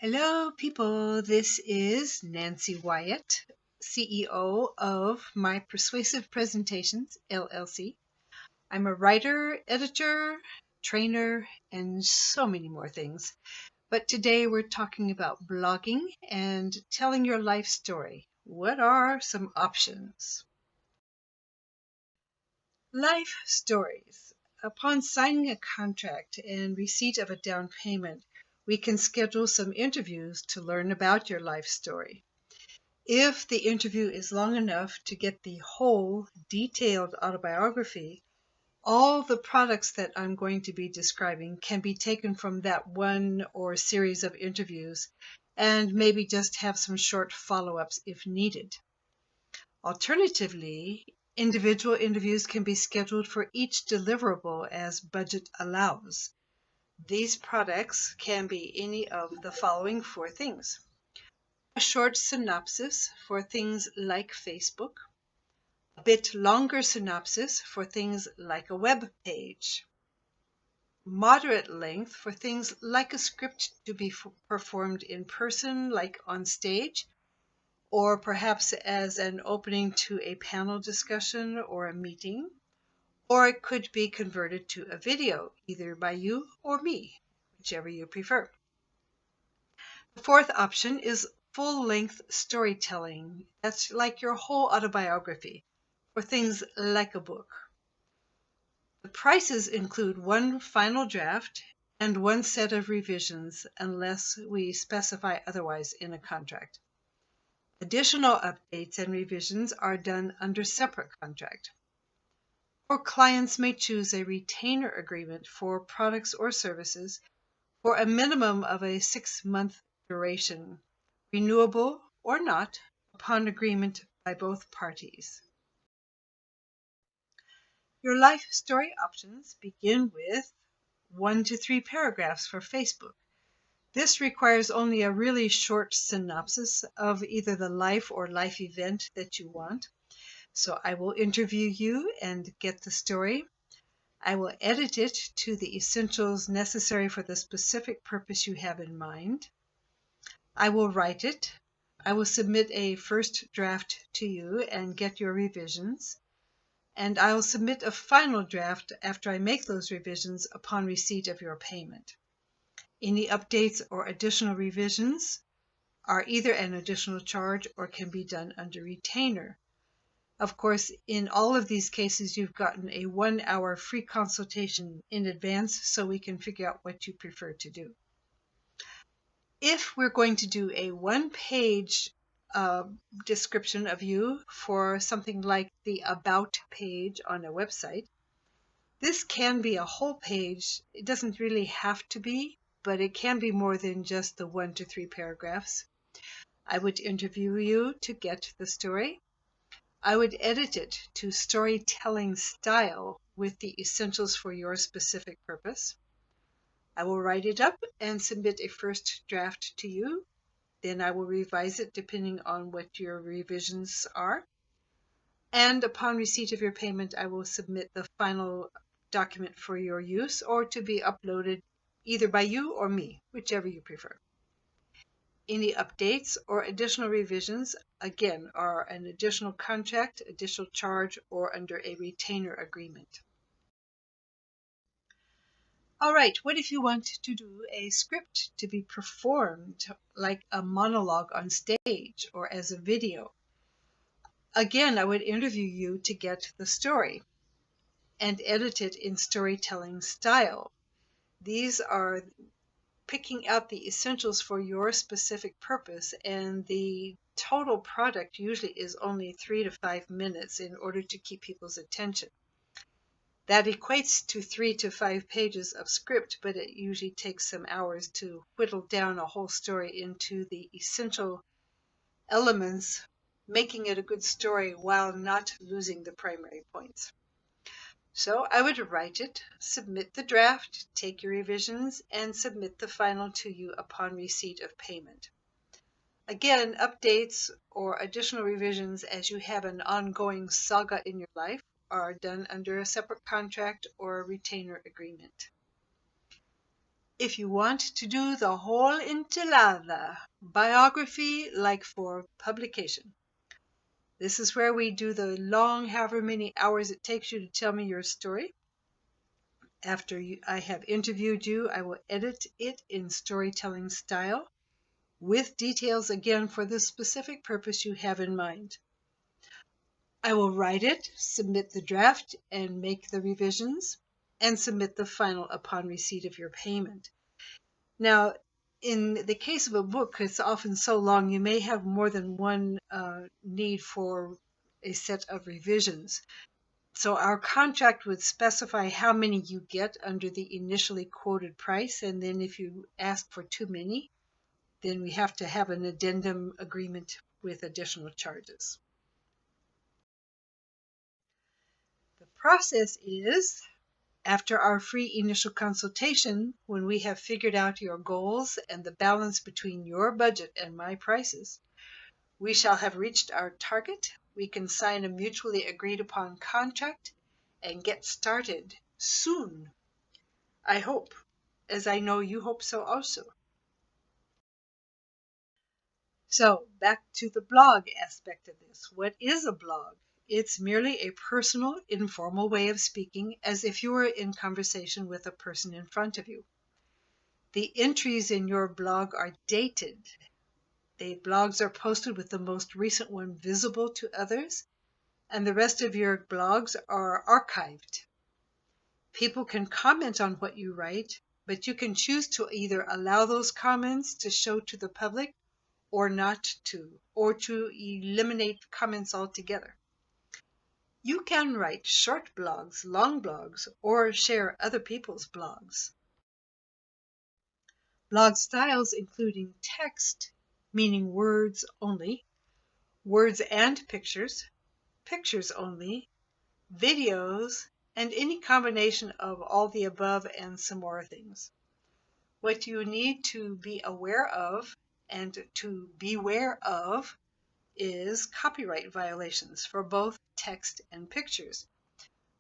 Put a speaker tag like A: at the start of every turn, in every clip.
A: Hello, people. This is Nancy Wyatt, CEO of My Persuasive Presentations, LLC. I'm a writer, editor, trainer, and so many more things. But today we're talking about blogging and telling your life story. What are some options? Life stories. Upon signing a contract and receipt of a down payment, we can schedule some interviews to learn about your life story. If the interview is long enough to get the whole detailed autobiography, all the products that I'm going to be describing can be taken from that one or series of interviews and maybe just have some short follow-ups if needed. Alternatively, individual interviews can be scheduled for each deliverable as budget allows. These products can be any of the following four things: a short synopsis for things like Facebook, a bit longer synopsis for things like a web page, moderate length for things like a script to be performed in person, like on stage, or perhaps as an opening to a panel discussion or a meeting, or it could be converted to a video, either by you or me, whichever you prefer. The fourth option is full-length storytelling. That's like your whole autobiography, for things like a book. The prices include one final draft and one set of revisions unless we specify otherwise in a contract. Additional updates and revisions are done under separate contract. Or clients may choose a retainer agreement for products or services for a minimum of a 6-month duration, renewable or not, upon agreement by both parties. Your life story options begin with 1 to 3 paragraphs for Facebook. This requires only a really short synopsis of either the life or life event that you want. So I will interview you and get the story. I will edit it to the essentials necessary for the specific purpose you have in mind. I will write it. I will submit a first draft to you and get your revisions. And I will submit a final draft after I make those revisions upon receipt of your payment. Any updates or additional revisions are either an additional charge or can be done under retainer. Of course, in all of these cases, you've gotten a 1-hour free consultation in advance so we can figure out what you prefer to do. If we're going to do a one-page description of you for something like the About page on a website, this can be a whole page. It doesn't really have to be, but it can be more than just the 1 to 3 paragraphs. I would interview you to get the story. I would edit it to storytelling style with the essentials for your specific purpose. I will write it up and submit a first draft to you. Then I will revise it depending on what your revisions are. And upon receipt of your payment, I will submit the final document for your use or to be uploaded either by you or me, whichever you prefer. Any updates or additional revisions, again, are an additional contract, additional charge, or under a retainer agreement. All right, what if you want to do a script to be performed like a monologue on stage or as a video? Again, I would interview you to get the story and edit it in storytelling style. These are picking out the essentials for your specific purpose, and the total product usually is only 3 to 5 minutes in order to keep people's attention. That equates to 3 to 5 pages of script, but it usually takes some hours to whittle down a whole story into the essential elements, making it a good story while not losing the primary points. So I would write it, submit the draft, take your revisions, and submit the final to you upon receipt of payment. Again, updates or additional revisions as you have an ongoing saga in your life are done under a separate contract or a retainer agreement. If you want to do the whole enchilada, biography like for publication. This is where we do the long, however many hours it takes you to tell me your story. After I have interviewed you, I will edit it in storytelling style with details again for the specific purpose you have in mind. I will write it, submit the draft, and make the revisions, and submit the final upon receipt of your payment. Now, in the case of a book, it's often so long, you may have more than one need for a set of revisions. So our contract would specify how many you get under the initially quoted price, and then if you ask for too many, then we have to have an addendum agreement with additional charges. The process is, after our free initial consultation, when we have figured out your goals and the balance between your budget and my prices, we shall have reached our target. We can sign a mutually agreed upon contract and get started soon. I hope, as I know you hope so also. So back to the blog aspect of this. What is a blog? It's merely a personal, informal way of speaking as if you were in conversation with a person in front of you. The entries in your blog are dated. The blogs are posted with the most recent one visible to others, and the rest of your blogs are archived. People can comment on what you write, but you can choose to either allow those comments to show to the public or not to, or to eliminate comments altogether. You can write short blogs, long blogs, or share other people's blogs. Blog styles including text, meaning words only, words and pictures, pictures only, videos, and any combination of all the above and some more things. What you need to be aware of and to beware of is copyright violations for both text and pictures.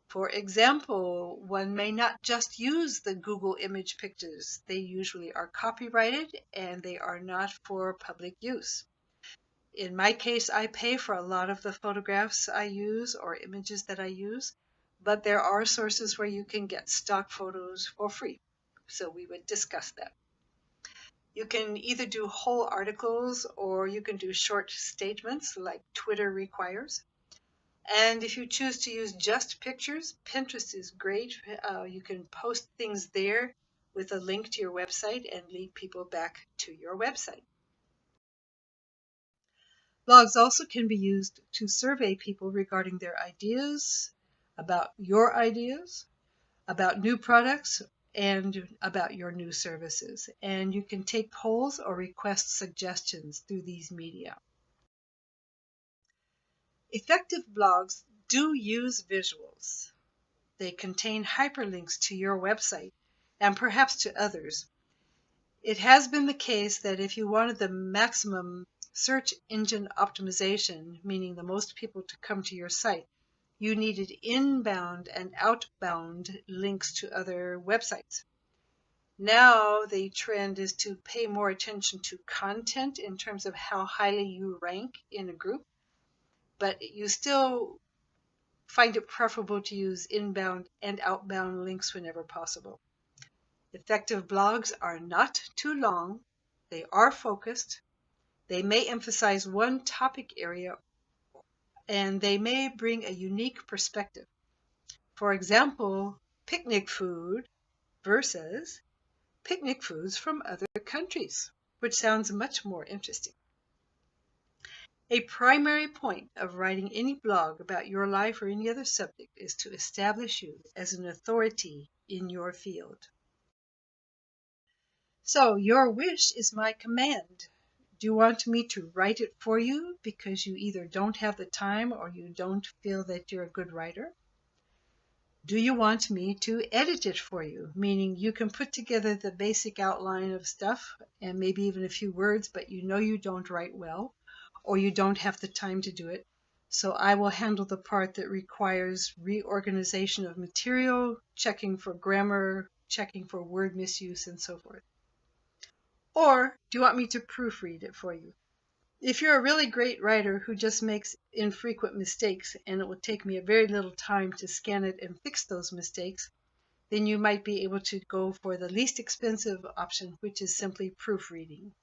A: For example, one may not just use the Google image pictures. They usually are copyrighted and they are not for public use. In my case, I pay for a lot of the photographs I use or images that I use, but there are sources where you can get stock photos for free. So we would discuss that. You can either do whole articles or you can do short statements like Twitter requires. And if you choose to use just pictures, Pinterest is great. You can post things there with a link to your website and lead people back to your website. Blogs also can be used to survey people regarding their ideas, about your ideas, about new products, and about your new services. And you can take polls or request suggestions through these media. Effective blogs do use visuals. They contain hyperlinks to your website and perhaps to others. It has been the case that if you wanted the maximum search engine optimization, meaning the most people to come to your site, you needed inbound and outbound links to other websites. Now the trend is to pay more attention to content in terms of how highly you rank in a group, but you still find it preferable to use inbound and outbound links whenever possible. Effective blogs are not too long, they are focused, they may emphasize one topic area, and they may bring a unique perspective. For example, picnic food versus picnic foods from other countries, which sounds much more interesting. A primary point of writing any blog about your life or any other subject is to establish you as an authority in your field. So your wish is my command. Do you want me to write it for you because you either don't have the time or you don't feel that you're a good writer? Do you want me to edit it for you, meaning you can put together the basic outline of stuff and maybe even a few words, but you know you don't write well or you don't have the time to do it. So I will handle the part that requires reorganization of material, checking for grammar checking for word misuse and so forth. Or do you want me to proofread it for you? If you're a really great writer who just makes infrequent mistakes and it will take me a very little time to scan it and fix those mistakes, then you might be able to go for the least expensive option, which is simply proofreading.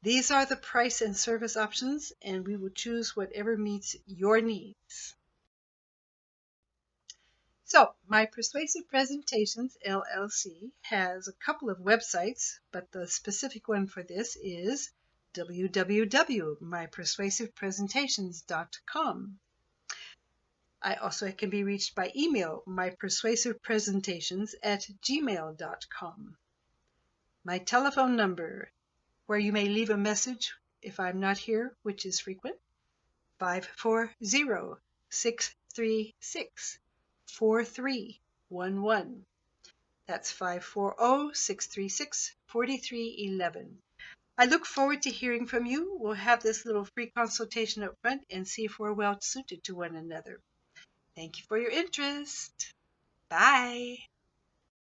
A: These are the price and service options, and we will choose whatever meets your needs. So, My Persuasive Presentations, LLC, has a couple of websites, but the specific one for this is www.mypersuasivepresentations.com. I also can be reached by email, mypersuasivepresentations@gmail.com. My telephone number, where you may leave a message if I'm not here, which is frequent, 540-636-4311. That's 540-636-4311. I look forward to hearing from you. We'll have this little free consultation up front and see if we're well suited to one another. Thank you for your interest. Bye.